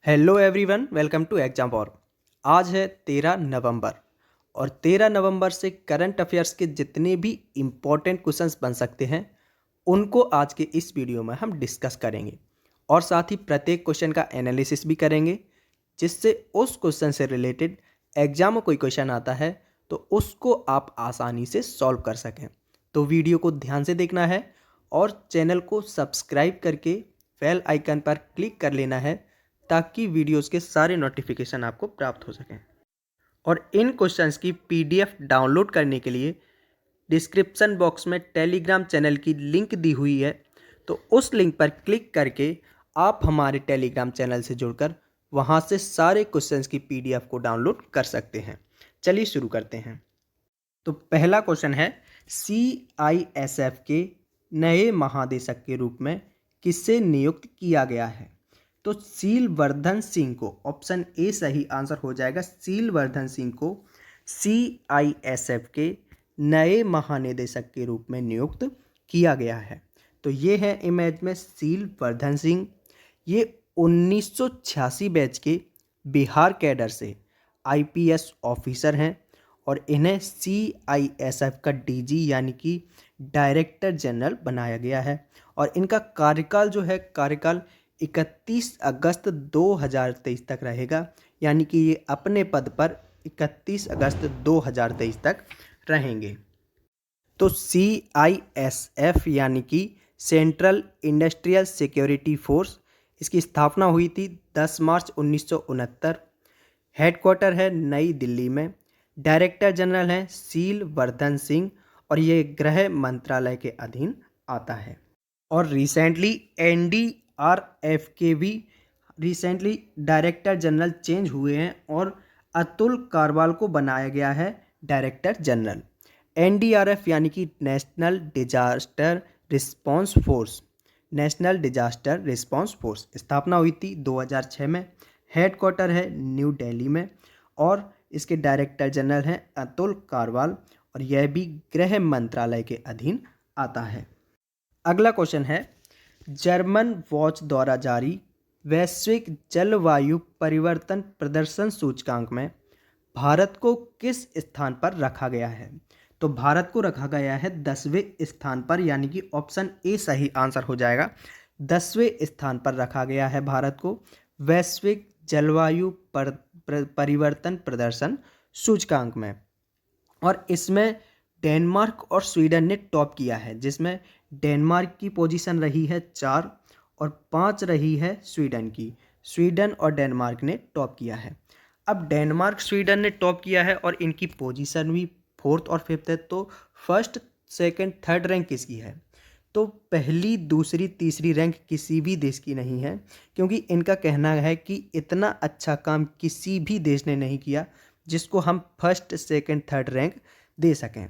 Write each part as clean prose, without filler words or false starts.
Hello everyone, welcome to exam war. आज है 13 नवंबर और 13 नवंबर से करंट अफेयर्स के जितने भी इम्पोर्टेंट क्वेश्चंस बन सकते हैं उनको आज के इस वीडियो में हम डिस्कस करेंगे और साथ ही प्रत्येक क्वेश्चन का एनालिसिस भी करेंगे, जिससे उस क्वेश्चन से रिलेटेड एग्जाम में कोई क्वेश्चन आता है तो उसको आप आसानी से सॉल्व कर सकें। तो वीडियो को ध्यान से देखना है और चैनल को सब्सक्राइब करके बेल आइकन पर क्लिक कर लेना है ताकि वीडियोस के सारे नोटिफिकेशन आपको प्राप्त हो सकें। और इन क्वेश्चंस की पीडीएफ डाउनलोड करने के लिए डिस्क्रिप्शन बॉक्स में टेलीग्राम चैनल की लिंक दी हुई है, तो उस लिंक पर क्लिक करके आप हमारे टेलीग्राम चैनल से जुड़कर वहां से सारे क्वेश्चंस की पीडीएफ को डाउनलोड कर सकते हैं। चलिए शुरू करते हैं। तो पहला क्वेश्चन है, CISF के नए महादेशक के रूप में किसे नियुक्त किया गया है? तो सीलवर्धन सिंह को, ऑप्शन ए सही आंसर हो जाएगा। सीलवर्धन सिंह को CISF के नए महानिदेशक के रूप में नियुक्त किया गया है। तो ये है इमेज में सीलवर्धन सिंह। ये 1986 बैच के बिहार कैडर से IPS ऑफिसर हैं और इन्हें CISF का DG यानी कि डायरेक्टर जनरल बनाया गया है। और इनका कार्यकाल जो है, कार्यकाल 31 अगस्त 2023 तक रहेगा, यानी कि ये अपने पद पर 31 अगस्त 2023 तक रहेंगे। तो CISF यानी कि सेंट्रल इंडस्ट्रियल सिक्योरिटी फोर्स, इसकी स्थापना हुई थी 10 मार्च 1969। हेडक्वार्टर है नई दिल्ली में। डायरेक्टर जनरल हैं सीलवर्धन सिंह और ये गृह मंत्रालय के अधीन आता है। और रिसेंटली NDRF के भी रिसेंटली डायरेक्टर जनरल चेंज हुए हैं और अतुल कारवाल को बनाया गया है डायरेक्टर जनरल। NDRF यानी कि national disaster response force, national disaster response force स्थापना हुई थी 2006 में। हेडक्वार्टर है न्यू दिल्ली में और इसके डायरेक्टर जनरल हैं अतुल कारवाल और यह भी गृह मंत्रालय के अधीन आता है। अगला क्वेश्चन है, जर्मन वॉच द्वारा जारी वैश्विक जलवायु परिवर्तन प्रदर्शन सूचकांक में भारत को किस स्थान पर रखा गया है? तो भारत को रखा गया है 10वें स्थान पर, यानी कि ऑप्शन ए सही आंसर हो जाएगा। 10वें स्थान पर रखा गया है भारत को वैश्विक जलवायु परिवर्तन प्रदर्शन सूचकांक में। और इसमें डेनमार्क और स्वीडन ने टॉप किया है, जिसमें डेनमार्क की पोजीशन रही है 4 और 5 रही है स्वीडन की। स्वीडन और डेनमार्क ने टॉप किया है। अब डेनमार्क स्वीडन ने टॉप किया है और इनकी पोजीशन भी 4th और 5th है, तो फर्स्ट सेकंड थर्ड रैंक किसकी है? तो पहली दूसरी तीसरी रैंक किसी भी देश की नहीं है, क्योंकि इनका कहना है कि इतना अच्छा काम किसी भी देश ने नहीं किया जिसको हम फर्स्ट सेकंड थर्ड रैंक दे सकें।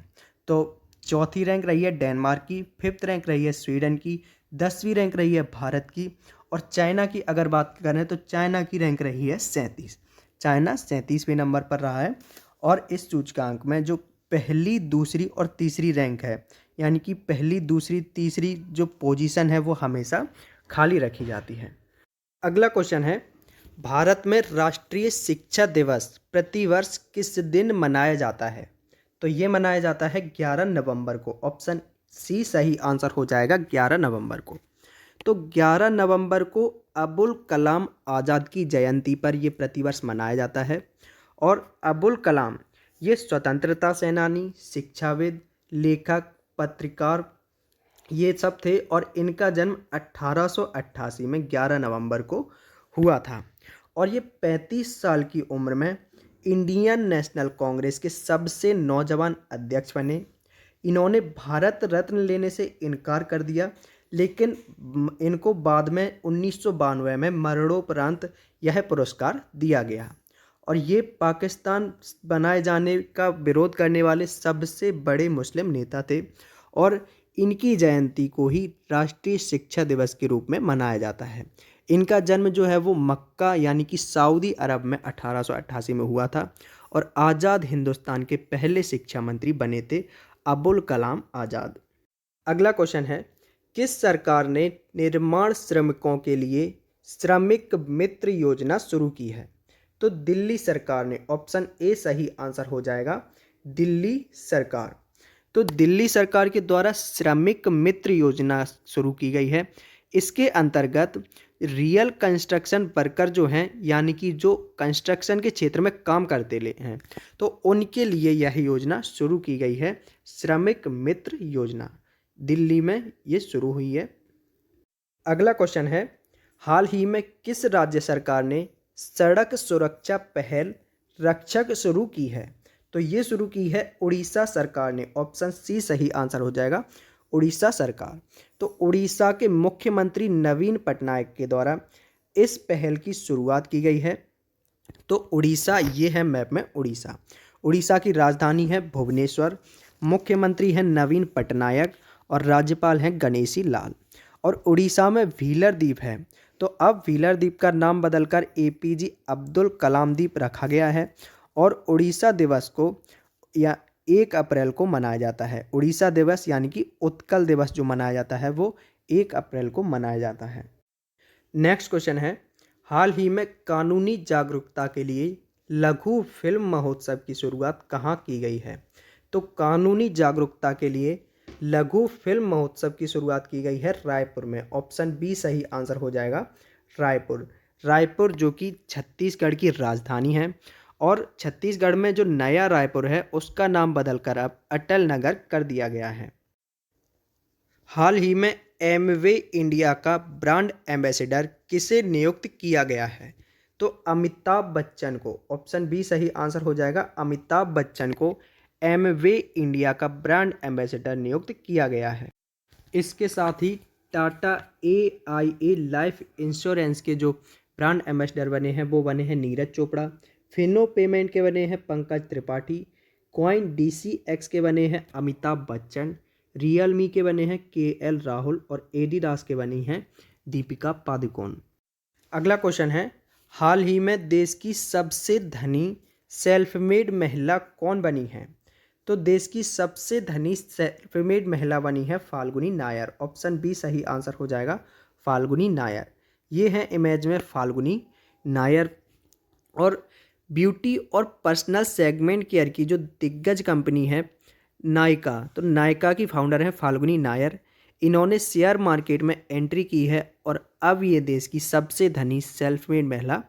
तो चौथी रैंक रही है डेनमार्क की, 5th रैंक रही है स्वीडन की, 10वीं रैंक रही है भारत की और चाइना की अगर बात करें तो चाइना की रैंक रही है 37। चाइना 37वें नंबर पर रहा है। और इस सूचकांक में जो पहली दूसरी और तीसरी रैंक है, यानी कि पहली दूसरी तीसरी जो पोजीशन है वो हमेशा खाली रखी जाती है। अगला क्वेश्चन है, भारत में राष्ट्रीय शिक्षा दिवस प्रतिवर्ष किस दिन मनाया जाता है? तो ये मनाया जाता है 11 नवंबर को। ऑप्शन सी सही आंसर हो जाएगा, 11 नवंबर को। तो 11 नवंबर को अबुल कलाम आज़ाद की जयंती पर यह प्रतिवर्ष मनाया जाता है। और अबुल कलाम ये स्वतंत्रता सेनानी, शिक्षाविद, लेखक, पत्रकार ये सब थे और इनका जन्म 1888 में 11 नवंबर को हुआ था। और ये 35 साल की उम्र में इंडियन नेशनल कांग्रेस के सबसे नौजवान अध्यक्ष बने। इन्होंने भारत रत्न लेने से इनकार कर दिया, लेकिन इनको बाद में 1992 में मरणोपरांत यह पुरस्कार दिया गया। और ये पाकिस्तान बनाए जाने का विरोध करने वाले सबसे बड़े मुस्लिम नेता थे और इनकी जयंती को ही राष्ट्रीय शिक्षा दिवस के रूप में मनाया जाता है। इनका जन्म जो है वो मक्का यानी कि सऊदी अरब में 1888 में हुआ था और आज़ाद हिंदुस्तान के पहले शिक्षा मंत्री बने थे अबुल कलाम आज़ाद। अगला क्वेश्चन है, किस सरकार ने निर्माण श्रमिकों के लिए श्रमिक मित्र योजना शुरू की है? तो दिल्ली सरकार ने, ऑप्शन ए सही आंसर हो जाएगा, दिल्ली सरकार। तो दिल्ली सरकार के द्वारा श्रमिक मित्र योजना शुरू की गई है। इसके अंतर्गत रियल कंस्ट्रक्शन वर्कर जो हैं, यानी कि जो कंस्ट्रक्शन के क्षेत्र में काम करते हैं, तो उनके लिए यह योजना शुरू की गई है, श्रमिक मित्र योजना। दिल्ली में ये शुरू हुई है। अगला क्वेश्चन है, हाल ही में किस राज्य सरकार ने सड़क सुरक्षा पहल रक्षक शुरू की है? तो ये शुरू की है उड़ीसा सरकार ने, ऑप्शन सी सही आंसर हो जाएगा, उड़ीसा सरकार। तो उड़ीसा के मुख्यमंत्री नवीन पटनायक के द्वारा इस पहल की शुरुआत की गई है। तो उड़ीसा, ये है मैप में उड़ीसा। उड़ीसा की राजधानी है भुवनेश्वर, मुख्यमंत्री हैं नवीन पटनायक और राज्यपाल हैं गणेशी लाल। और उड़ीसा में व्हीलर द्वीप है, तो अब व्हीलर द्वीप का नाम बदलकर एपीजे अब्दुल कलाम द्वीप रखा गया है। और उड़ीसा दिवस को या 1 अप्रैल को मनाया जाता है। उड़ीसा दिवस यानी कि उत्कल दिवस जो मनाया जाता है वो 1 अप्रैल को मनाया जाता है। नेक्स्ट क्वेश्चन है, हाल ही में कानूनी जागरूकता के लिए लघु फिल्म महोत्सव की शुरुआत कहाँ की गई है? तो कानूनी जागरूकता के लिए लघु फिल्म महोत्सव की शुरुआत की गई है रायपुर में, ऑप्शन बी सही आंसर हो जाएगा, रायपुर। रायपुर जो कि छत्तीसगढ़ की राजधानी है, और छत्तीसगढ़ में जो नया रायपुर है उसका नाम बदलकर अब अटल नगर कर दिया गया है। हाल ही में एमवे इंडिया का ब्रांड एम्बेसडर किसे नियुक्त किया गया है? तो अमिताभ बच्चन को, ऑप्शन बी सही आंसर हो जाएगा, अमिताभ बच्चन को एमवे इंडिया का ब्रांड एम्बेसडर नियुक्त किया गया है। इसके साथ ही टाटा AIA लाइफ इंश्योरेंस के जो ब्रांड एम्बेसडर बने हैं वो बने हैं नीरज चोपड़ा। फिनो पेमेंट के बने हैं पंकज त्रिपाठी। कॉइन DCX के बने हैं अमिताभ बच्चन। रियलमी के बने हैं KL राहुल। और एडिडास के बनी हैं दीपिका पादुकोण। अगला क्वेश्चन है, हाल ही में देश की सबसे धनी सेल्फ मेड महिला कौन बनी है? तो देश की सबसे धनी सेल्फ मेड महिला बनी है फाल्गुनी नायर, ऑप्शन बी सही आंसर हो जाएगा, फाल्गुनी नायर। ये है इमेज में फाल्गुनी नायर। और ब्यूटी और पर्सनल सेगमेंट केयर की जो दिग्गज कंपनी है नायका, तो नायका की फाउंडर है फाल्गुनी नायर। इन्होंने शेयर मार्केट में एंट्री की है और अब ये देश की सबसे धनी सेल्फ मेड महिला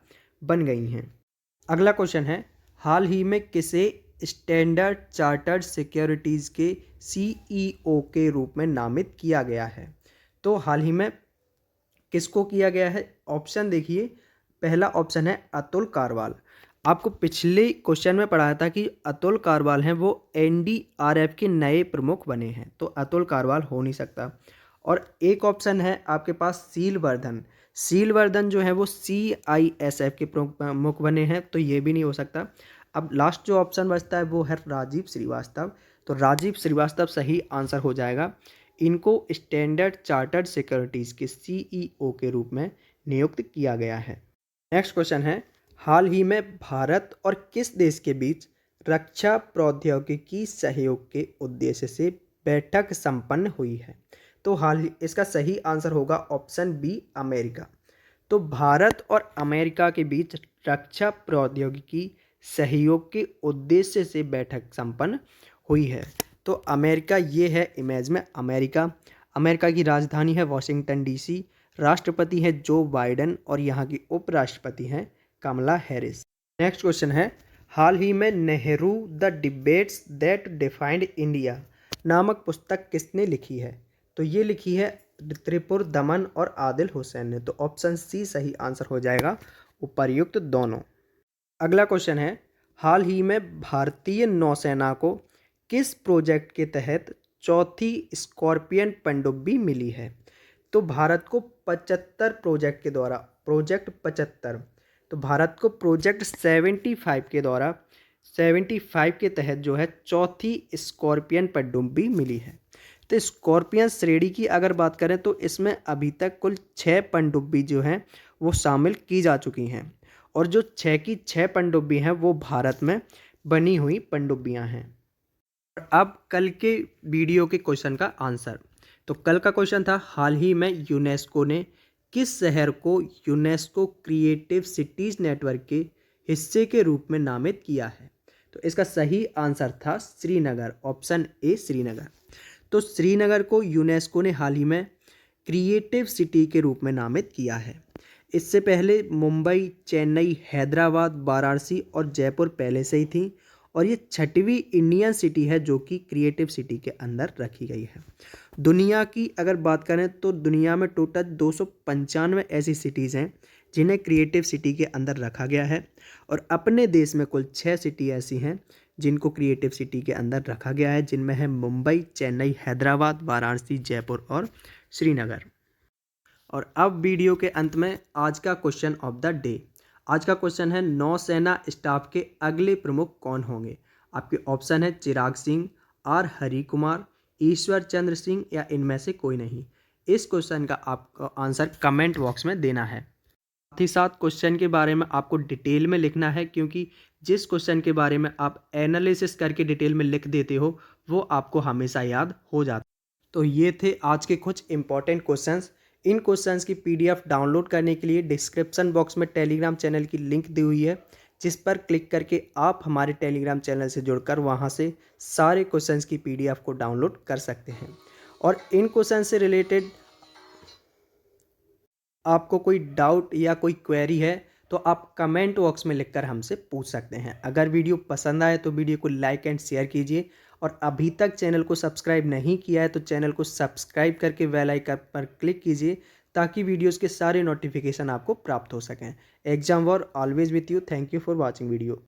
बन गई हैं। अगला क्वेश्चन है, हाल ही में किसे स्टैंडर्ड चार्टर्ड सिक्योरिटीज़ के CEO के रूप में नामित किया गया है? तो हाल ही में किसको किया गया है? ऑप्शन देखिए, पहला ऑप्शन है अतुल कारवाल। आपको पिछले क्वेश्चन में पढ़ाया था कि अतुल कारवाल हैं वो NDRF के नए प्रमुख बने हैं, तो अतुल कारवाल हो नहीं सकता। और एक ऑप्शन है आपके पास सीलवर्धन। सीलवर्धन जो है वो CISF के प्रमुख बने हैं, तो ये भी नहीं हो सकता। अब लास्ट जो ऑप्शन बचता है वो है राजीव श्रीवास्तव, तो राजीव श्रीवास्तव सही आंसर हो जाएगा। इनको स्टैंडर्ड चार्टर्ड सिक्योरिटीज़ के CEO के रूप में नियुक्त किया गया है। नेक्स्ट क्वेश्चन है, हाल ही में भारत और किस देश के बीच रक्षा प्रौद्योगिकी सहयोग के उद्देश्य से बैठक संपन्न हुई है? तो इसका सही आंसर होगा ऑप्शन बी, अमेरिका। तो भारत और अमेरिका के बीच रक्षा प्रौद्योगिकी सहयोग के उद्देश्य से बैठक संपन्न हुई है। तो अमेरिका, ये है इमेज में अमेरिका। अमेरिका की राजधानी है वॉशिंगटन DC। राष्ट्रपति हैं जो बाइडेन और यहाँ की उपराष्ट्रपति हैं कमला हैरिस। नेक्स्ट क्वेश्चन है, हाल ही में Nehru the debates that defined India नामक पुस्तक किसने लिखी है? तो ये लिखी है त्रिपुर दमन और आदिल हुसैन ने, तो ऑप्शन सी सही आंसर हो जाएगा, उपर्युक्त दोनों। अगला क्वेश्चन है, हाल ही में भारतीय नौसेना को किस प्रोजेक्ट के तहत चौथी स्कॉर्पियन पनडुब्बी मिली है? तो भारत को 75 प्रोजेक्ट के द्वारा, प्रोजेक्ट 75, तो भारत को प्रोजेक्ट 75 के द्वारा 75 के तहत जो है चौथी स्कॉर्पियन पनडुब्बी मिली है। तो स्कॉर्पियन श्रेणी की अगर बात करें तो इसमें अभी तक कुल 6 पनडुब्बी जो हैं वो शामिल की जा चुकी हैं, और जो 6 की 6 पनडुब्बी हैं वो भारत में बनी हुई पनडुब्बियां हैं। अब कल के वीडियो के क्वेश्चन का आंसर। तो कल का क्वेश्चन था, हाल ही में यूनेस्को ने किस शहर को यूनेस्को क्रिएटिव सिटीज़ नेटवर्क के हिस्से के रूप में नामित किया है? तो इसका सही आंसर था श्रीनगर, ऑप्शन ए श्रीनगर। तो श्रीनगर को यूनेस्को ने हाल ही में क्रिएटिव सिटी के रूप में नामित किया है। इससे पहले मुंबई, चेन्नई, हैदराबाद, वाराणसी और जयपुर पहले से ही थी और ये छठवीं इंडियन सिटी है जो कि क्रिएटिव सिटी के अंदर रखी गई है। दुनिया की अगर बात करें तो दुनिया में टोटल 295 ऐसी सिटीज़ हैं जिन्हें क्रिएटिव सिटी के अंदर रखा गया है और अपने देश में कुल 6 सिटी ऐसी हैं जिनको क्रिएटिव सिटी के अंदर रखा गया है, जिनमें है मुंबई, चेन्नई, हैदराबाद, वाराणसी, जयपुर और श्रीनगर। और अब वीडियो के अंत में आज का क्वेश्चन ऑफ द डे। आज का क्वेश्चन है नौसेना स्टाफ के अगले प्रमुख कौन होंगे? आपके ऑप्शन है चिराग सिंह, आर हरि कुमार, ईश्वर चंद्र सिंह या इनमें से कोई नहीं। इस क्वेश्चन का आपको आंसर कमेंट बॉक्स में देना है। साथ ही साथ क्वेश्चन के बारे में आपको डिटेल में लिखना है, क्योंकि जिस क्वेश्चन के बारे में आप एनालिसिस करके डिटेल में लिख देते हो वो आपको हमेशा याद हो जाता है। तो ये थे आज के कुछ इंपॉर्टेंट क्वेश्चंस। इन क्वेश्चंस की पीडीएफ डाउनलोड करने के लिए डिस्क्रिप्शन बॉक्स में टेलीग्राम चैनल की लिंक दी हुई है, जिस पर क्लिक करके आप हमारे टेलीग्राम चैनल से जुड़कर वहां से सारे क्वेश्चंस की पीडीएफ को डाउनलोड कर सकते हैं। और इन क्वेश्चन से रिलेटेड आपको कोई डाउट या कोई क्वेरी है तो आप कमेंट बॉक्स में लिखकर हमसे पूछ सकते हैं। अगर वीडियो पसंद आए तो वीडियो को लाइक एंड शेयर कीजिए और अभी तक चैनल को सब्सक्राइब नहीं किया है तो चैनल को सब्सक्राइब करके बेल आइकन पर क्लिक कीजिए ताकि वीडियोस के सारे नोटिफिकेशन आपको प्राप्त हो सकें। Exam war always with you. Thank you for watching video.